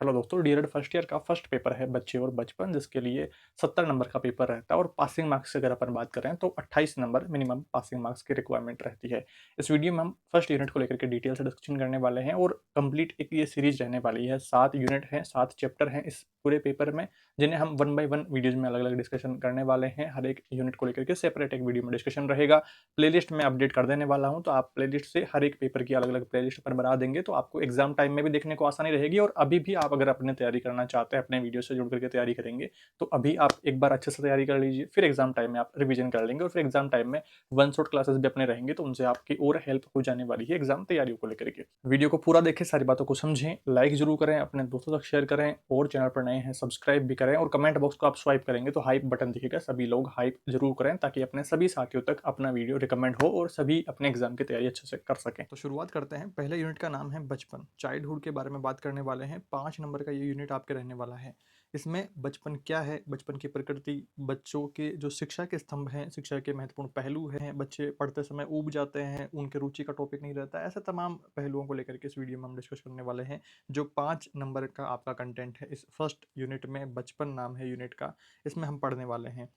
Hello दोस्तों, DElEd first year का first paper है बच्चे और बचपन, जिसके लिए 70 नंबर का पेपर रहता है और पासिंग मार्क्स की अगर अपन बात करें तो 28 नंबर मिनिमम पासिंग मार्क्स की रिक्वायरमेंट रहती है। इस वीडियो में हम फर्स्ट यूनिट को लेकर के डिटेल से डिस्कशन करने वाले हैं और कंप्लीट एक ये सीरीज रहने वाली है। 7 यूनिट हैं, 7 चैप्टर हैं इस पूरे पेपर में, जिन्हें हम वन बाय वन वीडियोज में अलग अलग डिस्कशन करने वाले हैं। हर एक यूनिट को लेकर के सेपरेट एक वीडियो में डिस्कशन रहेगा। प्लेलिस्ट में अपडेट कर देने वाला हूँ, तो आप प्लेलिस्ट से हर एक पेपर की अलग अलग प्लेलिस्ट पर बना देंगे तो आपको एग्जाम टाइम में भी देखने को आसानी रहेगी। और अभी भी आप अगर अपने तैयारी करना चाहते हैं, अपने वीडियो से जुड़ करके तैयारी करेंगे, तो अभी आप एक बार अच्छे से तैयारी कर लीजिए, फिर एग्जाम टाइम में आप रिवीजन कर लेंगे और फिर एग्जाम टाइम में वन शॉट क्लासेस भी अपने रहेंगे, तो उनसे आपकी और हेल्प हो जाने वाली है एग्जाम तैयारियों को लेकर के। वीडियो को पूरा देखें, सारी बातों को समझें, लाइक जरूर करें, अपने दोस्तों तक शेयर करें और चैनल पर नए हैं सब्सक्राइब भी करें। और कमेंट बॉक्स को आप स्वाइप करेंगे तो हाइप बटन दिखेगा, सभी लोग हाइप जरूर करें ताकि अपने सभी साथियों तक अपना वीडियो रिकमेंड हो और सभी अपने एग्जाम की तैयारी अच्छे से कर सकें। तो शुरुआत करते हैं। पहले यूनिट का नाम है बचपन, चाइल्डहुड के बारे में बात करने वाले हैं। 5 नंबर का ये यूनिट आपके रहने वाला है। इसमें बचपन क्या है, बचपन की प्रकृति, बच्चों के जो शिक्षा के स्तंभ हैं, शिक्षा के महत्वपूर्ण पहलू हैं, बच्चे पढ़ते समय ऊब जाते हैं, उनके रुचि का टॉपिक नहीं रहता है, ऐसे तमाम पहलुओं को लेकर के इस वीडियो में हम डिस्कस करने वाले हैं। जो 5 नंबर का आपका कंटेंट है इस फर्स्ट यूनिट में, बचपन नाम है यूनिट का, इसमें हम पढ़ने वाले हैं।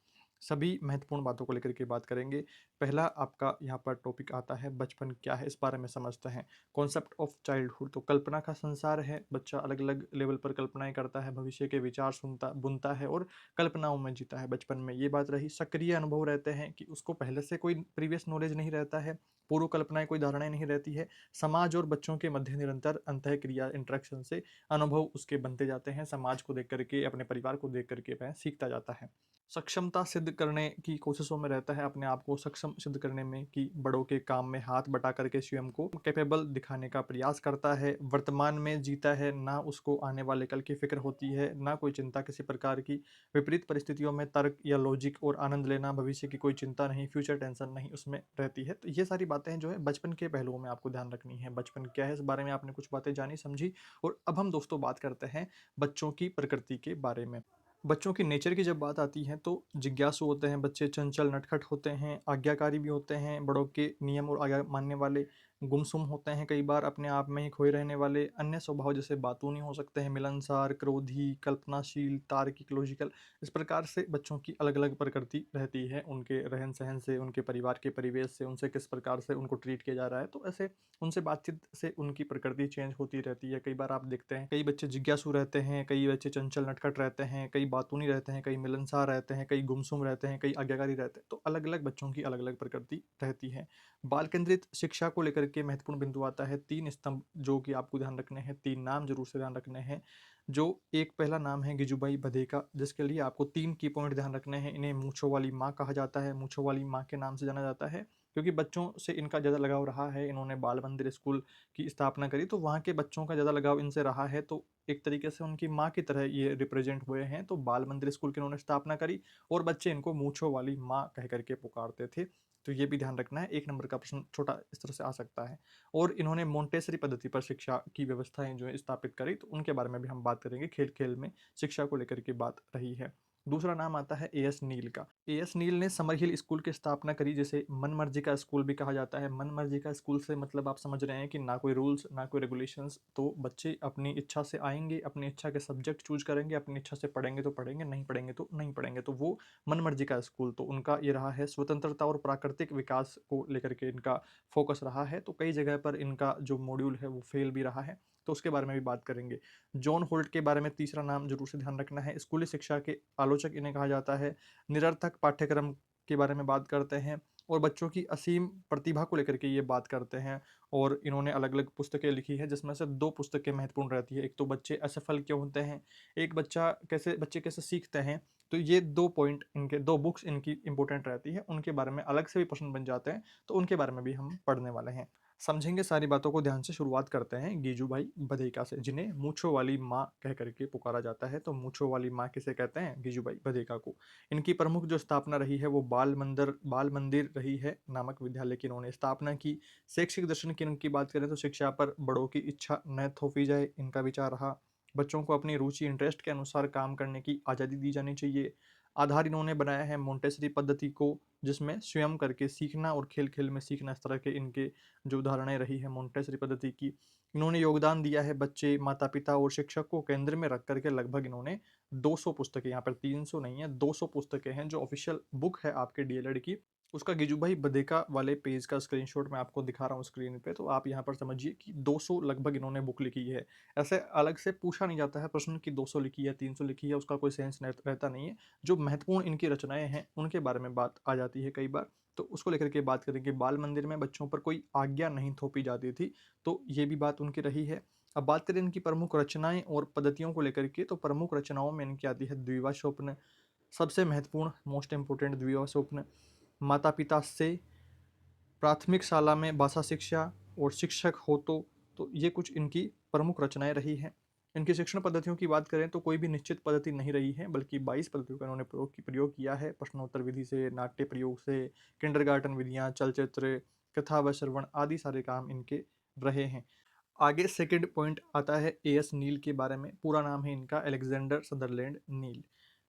सभी महत्वपूर्ण बातों को लेकर के बात करेंगे। पहला आपका यहाँ पर टॉपिक आता है बचपन क्या है, इस बारे में समझते हैं। कॉन्सेप्ट ऑफ चाइल्डहुड, तो कल्पना का संसार है। बच्चा अलग अलग लेवल पर कल्पनाएं करता है, भविष्य के विचार सुनता बुनता है और कल्पनाओं में जीता है। बचपन में ये बात रही। सक्रिय अनुभव रहते हैं कि उसको पहले से कोई प्रीवियस नॉलेज नहीं रहता है, पूर्व कल्पनाएं कोई धारणाएं नहीं रहती है। समाज और बच्चों के मध्य निरंतर अंतः क्रिया इंटरेक्शन से अनुभव उसके बनते जाते हैं। समाज को देख करके, अपने परिवार को देख करके वह सीखता जाता है। सक्षमता सिद्ध करने की कोशिशों में रहता है, अपने आप को सक्षम सिद्ध करने में, कि बड़ों के काम में हाथ बटा करके स्वयं को कैपेबल दिखाने का प्रयास करता है। वर्तमान में जीता है, ना उसको आने वाले कल की फिक्र होती है, ना कोई चिंता किसी प्रकार की। विपरीत परिस्थितियों में तर्क या लॉजिक और आनंद लेना, भविष्य की कोई चिंता नहीं, फ्यूचर टेंशन नहीं उसमें रहती है। तो ये सारी बातें जो है बचपन के पहलुओं में आपको ध्यान रखनी है। बचपन क्या है इस बारे में आपने कुछ बातें जानी समझी। और अब हम दोस्तों बात करते हैं बच्चों की प्रकृति के बारे में। बच्चों की नेचर की जब बात आती है तो जिज्ञासु होते हैं बच्चे, चंचल नटखट होते हैं, आज्ञाकारी भी होते हैं, बड़ों के नियम और आज्ञा मानने वाले। गुमसुम होते हैं कई बार, अपने आप में ही खोए रहने वाले। अन्य स्वभाव जैसे बातूनी हो सकते हैं, मिलनसार, क्रोधी, कल्पनाशील, तार्किक, लॉजिकल। इस प्रकार से बच्चों की अलग अलग प्रकृति रहती है, उनके रहन सहन से, उनके परिवार के परिवेश से, उनसे किस प्रकार से उनको ट्रीट किया जा रहा है, तो ऐसे उनसे बातचीत से उनकी प्रकृति चेंज होती रहती है। कई बार आप देखते हैं कई बच्चे जिज्ञासु रहते हैं, कई बच्चे चंचल नटखट रहते हैं, कई बातूनी रहते हैं, कई मिलनसार रहते हैं, कई गुमसुम रहते हैं, कई आज्ञाकारी रहते हैं। तो अलग अलग बच्चों की अलग अलग प्रकृति रहती है। बाल केंद्रित शिक्षा को लेकर के महत्वपूर्ण बिंदु आता है। 3 स्तंभ जो कि आपको ध्यान रखने हैं, 3 नाम जरूर से ध्यान रखने हैं। जो एक पहला नाम है गिजुबाई बधेका, जिसके लिए आपको 3 की पॉइंट ध्यान रखने हैं। इन्हें मूंछों वाली माँ कहा जाता है, मूंछों वाली माँ के नाम से जाना जाता है क्योंकि बच्चों से इनका ज़्यादा लगाव रहा है। इन्होंने बाल मंदिर स्कूल की स्थापना करी, तो वहाँ के बच्चों का ज़्यादा लगाव इनसे रहा है, तो एक तरीके से उनकी माँ की तरह ये रिप्रेजेंट हुए हैं। तो बाल मंदिर स्कूल की इन्होंने स्थापना करी और बच्चे इनको मूंछों वाली माँ कह करके पुकारते थे। तो ये भी ध्यान रखना है, 1 नंबर का प्रश्न छोटा इस तरह से आ सकता है। और इन्होंने मोंटेसरी पद्धति पर शिक्षा की व्यवस्थाएं जो है स्थापित करी, तो उनके बारे में भी हम बात करेंगे। खेल खेल में शिक्षा को लेकर के बात रही है। दूसरा नाम आता है एएस नील का। एएस नील ने समर हिल स्कूल की स्थापना करी, जिसे मन मर्जी का स्कूल भी कहा जाता है। मन मर्जी का स्कूल से मतलब आप समझ रहे हैं कि ना कोई रूल्स, ना कोई रेगुलेशंस, तो बच्चे अपनी इच्छा से आएंगे, अपनी इच्छा के सब्जेक्ट चूज करेंगे, अपनी इच्छा से पढ़ेंगे तो पढ़ेंगे, नहीं पढ़ेंगे तो नहीं पढ़ेंगे। तो वो मन मर्जी का स्कूल, तो उनका ये रहा है। स्वतंत्रता और प्राकृतिक विकास को लेकर के इनका फोकस रहा है। तो कई जगह पर इनका जो मॉड्यूल है वो फेल भी रहा है, तो उसके बारे में भी बात करेंगे। जॉन होल्ट के बारे में तीसरा नाम जरूर से ध्यान रखना है। स्कूली शिक्षा के आलोचक इन्हें कहा जाता है। निरर्थक पाठ्यक्रम के बारे में बात करते हैं और बच्चों की असीम प्रतिभा को लेकर के ये बात करते हैं। और इन्होंने अलग अलग पुस्तकें लिखी है, जिसमें से 2 पुस्तकें महत्वपूर्ण रहती है। एक तो बच्चे असफल क्यों होते हैं, एक बच्चे कैसे सीखते हैं। तो ये 2 पॉइंट इनके, 2 बुक्स इनकी इंपॉर्टेंट रहती है, उनके बारे में अलग से भी प्रश्न बन जाते हैं, तो उनके बारे में भी हम पढ़ने वाले हैं। समझेंगे सारी बातों को ध्यान से। शुरुआत करते हैं गीजूभाई बधेका से, जिन्हें मूंछों वाली माँ कह करके पुकारा जाता है। तो मूंछों वाली माँ किसे कहते हैं? गीजूभाई बधेका को। इनकी प्रमुख जो स्थापना रही है वो बाल मंदिर रही है नामक विद्यालय की इन्होंने स्थापना की। शैक्षिक दर्शन की इनकी बात करें तो शिक्षा पर बड़ों की इच्छा न थोपी जाए, इनका विचार रहा। बच्चों को अपनी रुचि इंटरेस्ट के अनुसार काम करने की आज़ादी दी जानी चाहिए। आधार इन्होंने बनाया है मोंटेसरी पद्धति को, जिसमें स्वयं करके सीखना और खेल-खेल में सीखना, इस तरह के इनके जो उदाहरणें रही है मोंटेसरी पद्धति की। इन्होंने योगदान दिया है बच्चे, माता-पिता और शिक्षक को केंद्र में रख कर के लगभग इन्होंने 200 पुस्तकें, यहाँ पर 300 नहीं है, 200 पुस्तकें हैं जो ऑफ़िशियल बुक है आपके डीएलएड की। उसका गिजुभाई बधेका वाले पेज का स्क्रीनशॉट मैं आपको दिखा रहा हूँ स्क्रीन पे, तो आप यहाँ पर समझिए कि 200 लगभग इन्होंने बुक लिखी है। ऐसे अलग से पूछा नहीं जाता है प्रश्न कि 200 लिखी है, 300 लिखी है, उसका कोई सेंस रहता नहीं है। जो महत्वपूर्ण इनकी रचनाएँ हैं, उनके बारे में बात आ जाती है कई बार, तो उसको लेकर के बात करें कि बाल मंदिर में बच्चों पर कोई आज्ञा नहीं थोपी जाती थी, तो ये भी बात उनकी रही है। अब बात करें इनकी प्रमुख रचनाएँ और पद्धतियों को लेकर के, तो प्रमुख रचनाओं में इनकी आती है द्विवा स्वप्न, सबसे महत्वपूर्ण मोस्ट इम्पोर्टेंट द्विवा स्वप्न, माता-पिता से प्राथमिक शाला में भाषा शिक्षा और शिक्षक हो तो ये कुछ इनकी प्रमुख रचनाएँ रही हैं। इनकी शिक्षण पद्धतियों की बात करें तो कोई भी निश्चित पद्धति नहीं रही है, बल्कि 22 पद्धतियों का इन्होंने प्रयोग किया है। प्रश्नोत्तर विधि से, नाट्य प्रयोग से, किंडरगार्टन विधियाँ, चलचित्र, कथा व श्रवण आदि सारे काम इनके रहे हैं। आगे सेकंड पॉइंट आता है एएस नील के बारे में। पूरा नाम है इनका अलेक्जेंडर समरलैंड नील।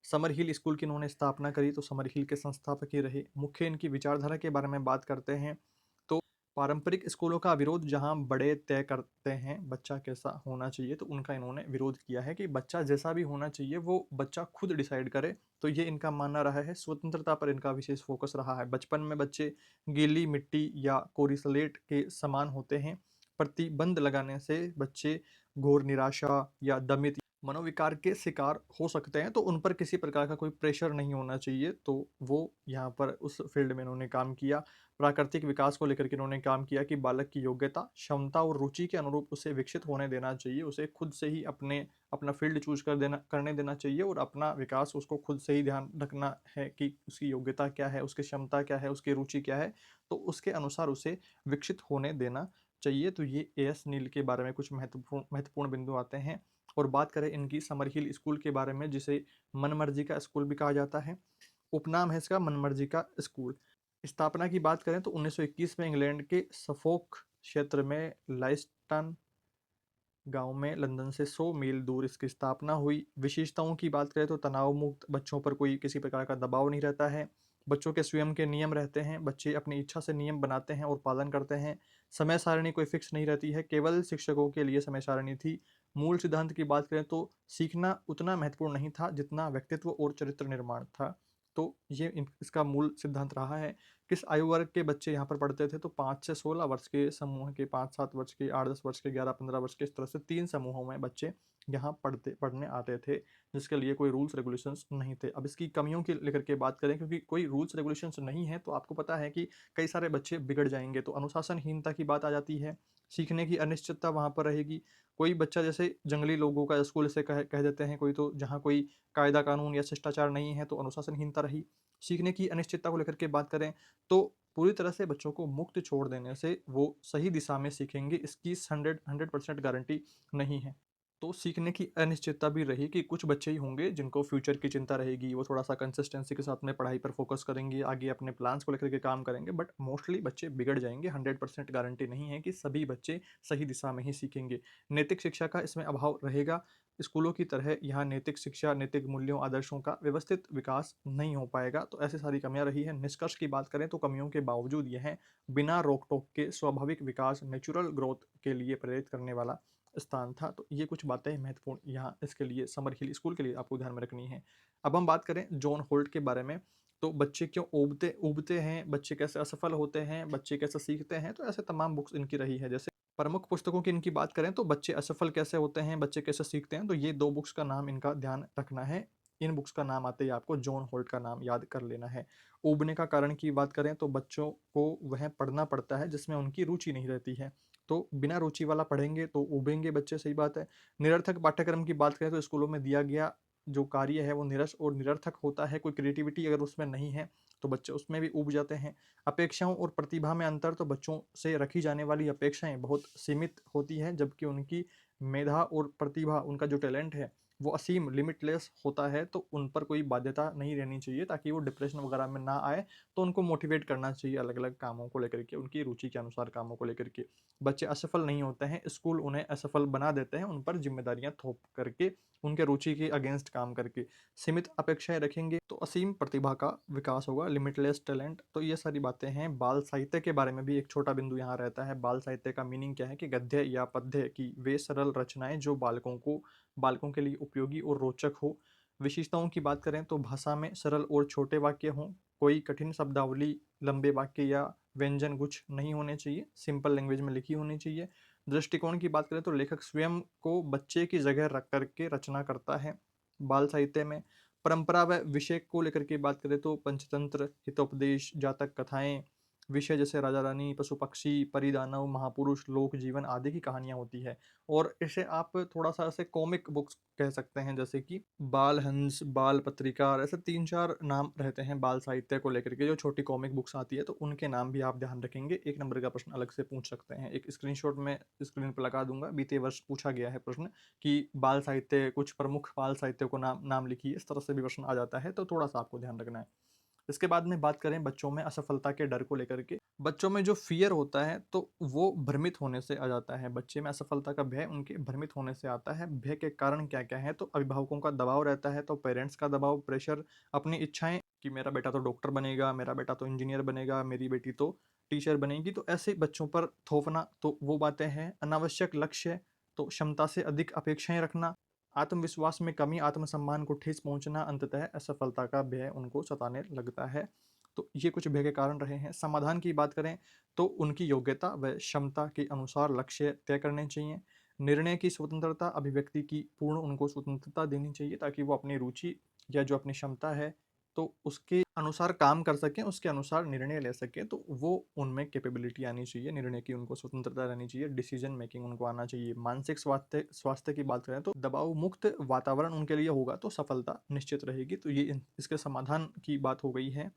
समरहिल स्कूल की इन्होंने स्थापना करी, तो समरहिल के संस्थापक ही रहे। मुख्य इनकी विचारधारा के बारे में बात करते हैं तो पारंपरिक स्कूलों का विरोध, जहां बड़े तय करते हैं बच्चा कैसा होना चाहिए, तो उनका इन्होंने विरोध किया है कि बच्चा जैसा भी होना चाहिए वो बच्चा खुद डिसाइड करे। तो ये इनका मानना रहा है। स्वतंत्रता पर इनका विशेष फोकस रहा है। बचपन में बच्चे गीली मिट्टी या कोरी स्लेट के समान होते हैं। प्रतिबंध लगाने से बच्चे घोर निराशा या दमित मनोविकार के शिकार हो सकते हैं, तो उन पर किसी प्रकार का कोई प्रेशर नहीं होना चाहिए। तो वो यहाँ पर उस फील्ड में इन्होंने काम किया। प्राकृतिक विकास को लेकर के इन्होंने काम किया कि बालक की योग्यता, क्षमता और रुचि के अनुरूप उसे विकसित होने देना चाहिए। उसे खुद से ही अपना फील्ड चूज़ करने देना चाहिए और अपना विकास उसको खुद से ही ध्यान रखना है कि उसकी योग्यता क्या है, उसकी क्षमता क्या है, उसकी रुचि क्या है, तो उसके अनुसार उसे विकसित होने देना चाहिए। तो ये एएस नील के बारे में कुछ महत्वपूर्ण बिंदु आते हैं। और बात करें इनकी समरहिल स्कूल के बारे में, जिसे मनमर्जी का स्कूल भी कहा जाता है। उपनाम है इसका मनमर्जी का स्कूल। स्थापना की बात करें तो 1921 में इंग्लैंड के सफोक क्षेत्र में लाइस्टन गांव में लंदन से 100 मील दूर इसकी स्थापना हुई। विशेषताओं की बात करें तो तनाव मुक्त, बच्चों पर कोई किसी प्रकार का दबाव नहीं रहता है। बच्चों के स्वयं के नियम रहते हैं। बच्चे अपनी इच्छा से नियम बनाते हैं और पालन करते हैं। समय सारणी कोई फिक्स नहीं रहती है, केवल शिक्षकों के लिए समय सारणी थी। मूल सिद्धांत की बात करें तो सीखना उतना महत्वपूर्ण नहीं था जितना व्यक्तित्व और चरित्र निर्माण था। तो ये इसका मूल सिद्धांत रहा है। किस आयु वर्ग के बच्चे यहाँ पर पढ़ते थे, तो 5 से 16 वर्ष के समूह के, 5-7 वर्ष के, 8-10 वर्ष के, 11-15 वर्ष के, इस तरह से 3 समूहों में बच्चे यहाँ पढ़ने आते थे, जिसके लिए कोई रूल्स रेगुलेशंस नहीं थे। अब इसकी कमियों की लेकर के बात करें, क्योंकि कोई रूल्स रेगुलेशंस नहीं है तो आपको पता है कि कई सारे बच्चे बिगड़ जाएंगे। तो अनुशासनहीनता की बात आ जाती है। सीखने की अनिश्चितता वहाँ पर रहेगी। कोई बच्चा, जैसे जंगली लोगों का स्कूल से कह देते हैं कोई, तो जहाँ कोई कायदा कानून या शिष्टाचार नहीं है तो अनुशासनहीनता रही। सीखने की अनिश्चितता को लेकर के बात करें तो पूरी तरह से बच्चों को मुक्त छोड़ देने से वो सही दिशा में सीखेंगे, इसकी 100% गारंटी नहीं है। तो सीखने की अनिश्चितता भी रही कि कुछ बच्चे ही होंगे जिनको फ्यूचर की चिंता रहेगी, वो थोड़ा सा कंसिस्टेंसी के साथ में पढ़ाई पर फोकस करेंगे, आगे अपने प्लान्स को लेकर के काम करेंगे, बट मोस्टली बच्चे बिगड़ जाएंगे। 100% गारंटी नहीं है कि सभी बच्चे सही दिशा में ही सीखेंगे। नैतिक शिक्षा का इसमें अभाव रहेगा। स्कूलों की तरह यहाँ नैतिक शिक्षा, नैतिक मूल्यों, आदर्शों का व्यवस्थित विकास नहीं हो पाएगा। तो ऐसी सारी कमियां रही हैं। निष्कर्ष की बात करें तो कमियों के बावजूद यह बिना रोक टोक के स्वाभाविक विकास, नेचुरल ग्रोथ के लिए प्रेरित करने वाला स्थान था। तो ये कुछ बातें महत्वपूर्ण यहाँ इसके लिए, समरहिल स्कूल के लिए आपको ध्यान में रखनी है। अब हम बात करें जॉन होल्ट के बारे में, तो बच्चे क्यों उबते हैं, बच्चे कैसे असफल होते हैं, बच्चे कैसे सीखते हैं, तो ऐसे तमाम बुक्स इनकी रही है। जैसे प्रमुख पुस्तकों की इनकी बात करें तो बच्चे असफल कैसे होते हैं, बच्चे कैसे सीखते हैं, तो ये 2 बुक्स का नाम इनका ध्यान रखना है। इन बुक्स का नाम आते ही आपको जॉन होल्ट का नाम याद कर लेना है। ऊबने का कारण की बात करें तो बच्चों को वह पढ़ना पड़ता है जिसमें उनकी रुचि नहीं रहती है। तो बिना रुचि वाला पढ़ेंगे तो उबेंगे बच्चे, सही बात है। निरर्थक पाठ्यक्रम की बात करें तो स्कूलों में दिया गया जो कार्य है वो निरस और निरर्थक होता है। कोई क्रिएटिविटी अगर उसमें नहीं है तो बच्चे उसमें भी ऊब जाते हैं। अपेक्षाओं और प्रतिभा में अंतर, तो बच्चों से रखी जाने वाली अपेक्षाएं बहुत सीमित होती हैं, जबकि उनकी मेधा और प्रतिभा, उनका जो टैलेंट है वो असीम लिमिटलेस होता है, तो उन पर कोई बाध्यता नहीं रहनी चाहिए ताकि वो डिप्रेशन वगैरह में ना आए। तो उनको मोटिवेट करना चाहिए अलग-अलग कामों को लेकर के, उनकी रुचि के अनुसार कामों को लेकर के। बच्चे असफल नहीं होते हैं, स्कूल उन्हें असफल बना देते हैं, उन पर ज़िम्मेदारियाँ थोप करके, उनके रुचि के अगेंस्ट काम करके। सीमित अपेक्षाएँ रखेंगे तो असीम प्रतिभा का विकास होगा, लिमिटलेस टैलेंट। तो ये सारी बातें हैं। बाल साहित्य के बारे में भी एक छोटा बिंदु यहाँ रहता है। बाल साहित्य का मीनिंग क्या है कि गद्य या पद्य की वे सरल रचनाएँ जो बालकों के लिए उपयोगी और रोचक हो। विशेषताओं की बात करें तो भाषा में सरल और छोटे वाक्य हों, कोई कठिन शब्दावली, लंबे वाक्य या व्यंजन गुच्छ नहीं होने चाहिए, सिंपल लैंग्वेज में लिखी होनी चाहिए। दृष्टिकोण की बात करें तो लेखक स्वयं को बच्चे की जगह रख करके रचना करता है। बाल साहित्य में परंपरा व विषय को लेकर के बात करें तो पंचतंत्र, हितोपदेश, जातक कथाएं, विषय जैसे राजा रानी, पशु पक्षी, परिदानव, महापुरुष, लोक जीवन आदि की कहानियां होती है। और इसे आप थोड़ा सा ऐसे कॉमिक बुक्स कह सकते हैं, जैसे कि बाल हंस, बाल पत्रिका, ऐसे 3-4 नाम रहते हैं बाल साहित्य को लेकर के। जो छोटी कॉमिक बुक्स आती है तो उनके नाम भी आप ध्यान रखेंगे। 1 नंबर का प्रश्न अलग से पूछ सकते हैं। एक स्क्रीनशॉट मैं स्क्रीन पे लगा दूँगा। बीते वर्ष पूछा गया है प्रश्न कि बाल साहित्य, कुछ प्रमुख बाल साहित्य को नाम लिखिए। इस तरह से भी प्रश्न आ जाता है, तो थोड़ा-सा आपको ध्यान रखना है। इसके बाद में बात करें बच्चों में असफलता के डर को लेकर के। बच्चों में जो फ़ियर होता है तो वो भ्रमित होने से आ जाता है। बच्चे में असफलता का भय उनके भ्रमित होने से आता है। भय के कारण क्या-क्या हैं, तो अभिभावकों का दबाव रहता है, तो पेरेंट्स का दबाव, प्रेशर, अपनी इच्छाएँ कि मेरा बेटा तो डॉक्टर बनेगा, मेरा बेटा तो इंजीनियर बनेगा, मेरी बेटी तो टीचर बनेगी। तो ऐसे बच्चों पर थोपना, तो वो बातें हैं। अनावश्यक लक्ष्य, तो क्षमता से अधिक अपेक्षाएँ रखना, आत्मविश्वास में कमी, आत्मसम्मान को ठेस पहुँचना, अंततः असफलता का भय उनको सताने लगता है। तो ये कुछ भय के कारण रहे हैं। समाधान की बात करें तो उनकी योग्यता व क्षमता के अनुसार लक्ष्य तय करने चाहिए। निर्णय की स्वतंत्रता, अभिव्यक्ति की पूर्ण उनको स्वतंत्रता देनी चाहिए ताकि वो अपनी रुचि या जो अपनी क्षमता है तो उसके अनुसार काम कर सकें, उसके अनुसार निर्णय ले सकें। तो वो उनमें कैपेबिलिटी आनी चाहिए, निर्णय की उनको स्वतंत्रता रहनी चाहिए, डिसीजन मेकिंग उनको आना चाहिए। मानसिक स्वास्थ्य स्वास्थ्य की बात करें तो दबाव मुक्त वातावरण उनके लिए होगा तो सफलता निश्चित रहेगी। तो ये इसके समाधान की बात हो गई है।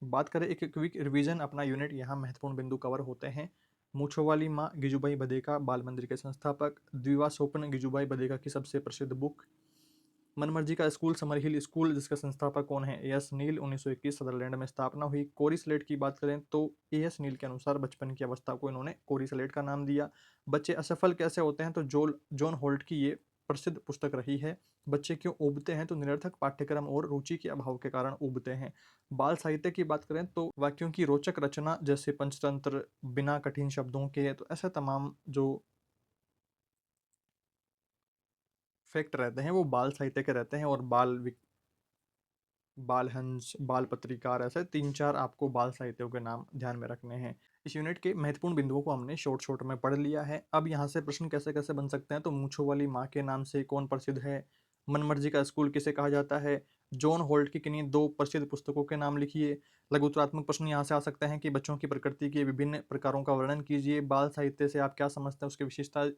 बात करें एक क्विक रिवीजन, अपना यूनिट यहाँ महत्वपूर्ण बिंदु कवर होते हैं। मूछों माँ गिजुभाई बधेका, बाल मंदिर के संस्थापक। द्विवा स्वप्न गिजुभाई बधेका की सबसे प्रसिद्ध बुक। मनमर्जी का स्कूल, समर हिल स्कूल, जिसका संस्थापक कौन है? एएस नील, 1921 सदरलैंड में स्थापना हुई। कोरी स्लेट की बात करें तो एएस नील के अनुसार बचपन की अवस्था को इन्होंने कोरी स्लेट का नाम दिया। बच्चे असफल कैसे होते हैं? तो जॉन होल्ट की ये प्रसिद्ध पुस्तक रही है। बच्चे क्यों ऊबते हैं? तो निरर्थक पाठ्यक्रम और रुचि के अभाव के कारण ऊबते हैं। बाल साहित्य की बात करें तो वाक्यों की रोचक रचना, जैसे पंचतंत्र, बिना कठिन शब्दों के। तो ऐसे तमाम जो फैक्ट रहते हैं वो बाल साहित्य के रहते हैं। और बालहंस, बाल पत्रिकार, ऐसे 3-4 आपको बाल साहित्यों के नाम ध्यान में रखने हैं। इस यूनिट के महत्वपूर्ण बिंदुओं को हमने शॉर्ट में पढ़ लिया है। अब यहाँ से प्रश्न कैसे-कैसे बन सकते हैं, तो मूंछों वाली माँ के नाम से कौन प्रसिद्ध है? मनमर्जी का स्कूल किसे कहा जाता है? जॉन होल्ट की किन्हीं 2 प्रसिद्ध पुस्तकों के नाम लिखिए। लघुत्तरात्मक प्रश्न यहाँ से आ सकते हैं कि बच्चों की प्रकृति के विभिन्न प्रकारों का वर्णन कीजिए। बाल साहित्य से आप क्या समझते हैं, उसकी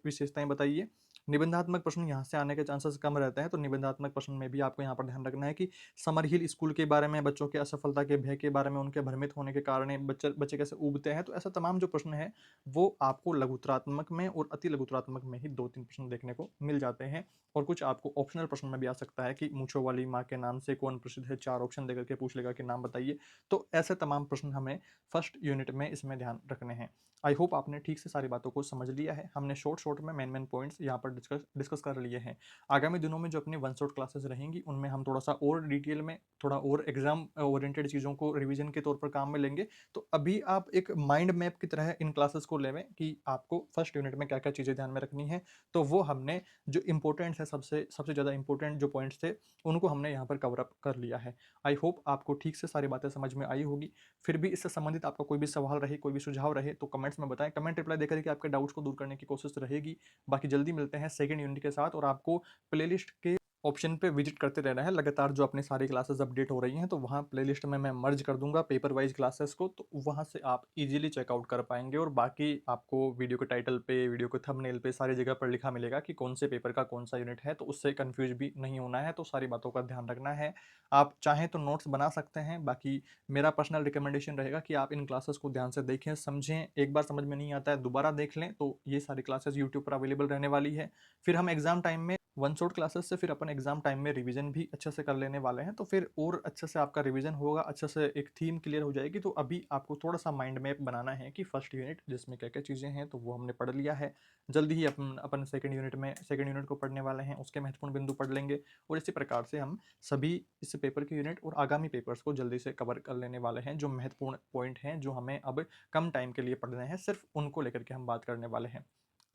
विशेषताएँ बताइए। निबंधात्मक प्रश्न यहाँ से आने के चांसेस कम रहते हैं, तो निबंधात्मक प्रश्न में भी आपको यहाँ पर ध्यान रखना है कि समर हिल स्कूल के बारे में, बच्चों के असफलता के भय के बारे में, उनके भ्रमित होने के कारण बच्चे कैसे ऊबते हैं। तो ऐसा तमाम जो प्रश्न है वो आपको लघुत्तरात्मक में और अति लघुत्तरात्मक में ही 2-3 प्रश्न देखने को मिल जाते हैं। और कुछ आपको ऑप्शनल प्रश्न में भी आ सकता है कि मूंछों वाली माँ के नाम से कौन प्रसिद्ध है? 4 ऑप्शन देकर के पूछ लेगा कि नाम बताइए। तो ऐसे तमाम प्रश्न हमें फर्स्ट यूनिट में इसमें ध्यान रखने हैं। आई होप आपने ठीक से सारी बातों को समझ लिया है। हमने शॉर्ट में मेन पॉइंट्स यहाँ पर डिस्कस कर लिए हैं। आगामी दिनों में जो अपनी वन शॉट क्लासेस रहेंगी उनमें हम थोड़ा सा और डिटेल में, थोड़ा और एग्जाम ओरिएंटेड चीज़ों को रिवीजन के तौर पर काम में लेंगे। तो अभी आप एक माइंड मैप की तरह इन क्लासेस को लेवें कि आपको फर्स्ट यूनिट में क्या क्या चीज़ें ध्यान में रखनी है। तो वो हमने जो इंपॉर्टेंट है, सबसे सबसे ज़्यादा इंपॉर्टेंट जो पॉइंट्स थे उनको हमने यहाँ पर कवर अप कर लिया है। आई होप आपको ठीक से सारी बातें समझ में आई होगी। फिर भी इससे संबंधित आपका कोई भी सवाल रहे, कोई भी सुझाव रहे तो कमेंट्स में बताएं। कमेंट रिप्लाई देकर के आपके डाउट्स को दूर करने की कोशिश रहेगी। बाकी जल्दी मिलते हैं सेकंड यूनिट के साथ। और आपको प्लेलिस्ट के ऑप्शन पे विजिट करते रहना है लगातार। जो अपनी सारी क्लासेस अपडेट हो रही हैं तो वहाँ प्लेलिस्ट में मैं मर्ज कर दूंगा पेपर वाइज क्लासेस को, तो वहाँ से आप इजीली चेकआउट कर पाएंगे। और बाकी आपको वीडियो के टाइटल पे, वीडियो के थंबनेल पे सारी जगह पर लिखा मिलेगा कि कौन से पेपर का कौन सा यूनिट है, तो उससे कन्फ्यूज भी नहीं होना है। तो सारी बातों का ध्यान रखना है। आप चाहें तो नोट्स बना सकते हैं। बाकी मेरा पर्सनल रिकमेंडेशन रहेगा कि आप इन क्लासेस को ध्यान से देखें, समझें। एक बार समझ में नहीं आता है दोबारा देख लें। तो ये सारी क्लासेस यूट्यूब पर अवेलेबल रहने वाली है। फिर हम एग्जाम टाइम में वन शॉट क्लासेस से फिर अपन एग्जाम टाइम में रिवीजन भी अच्छे से कर लेने वाले हैं, तो फिर और अच्छे से आपका रिवीजन होगा, अच्छे से एक थीम क्लियर हो जाएगी। तो अभी आपको थोड़ा सा माइंड मैप बनाना है कि फर्स्ट यूनिट जिसमें क्या क्या चीज़ें हैं तो वो हमने पढ़ लिया है। जल्दी ही अपन सेकंड यूनिट को पढ़ने वाले हैं, उसके महत्वपूर्ण बिंदु पढ़ लेंगे, और इसी प्रकार से हम सभी इस पेपर के यूनिट और आगामी पेपर्स को जल्दी से कवर कर लेने वाले हैं। जो महत्वपूर्ण पॉइंट हैं जो हमें अब कम टाइम के लिए पढ़ने हैं, सिर्फ उनको लेकर के हम बात करने वाले हैं।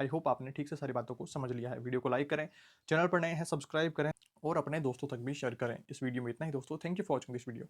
आई होप आपने ठीक से सारी बातों को समझ लिया है। वीडियो को लाइक करें, चैनल पर नए हैं सब्सक्राइब करें और अपने दोस्तों तक भी शेयर करें। इस वीडियो में इतना ही दोस्तों। Thank you for watching this video.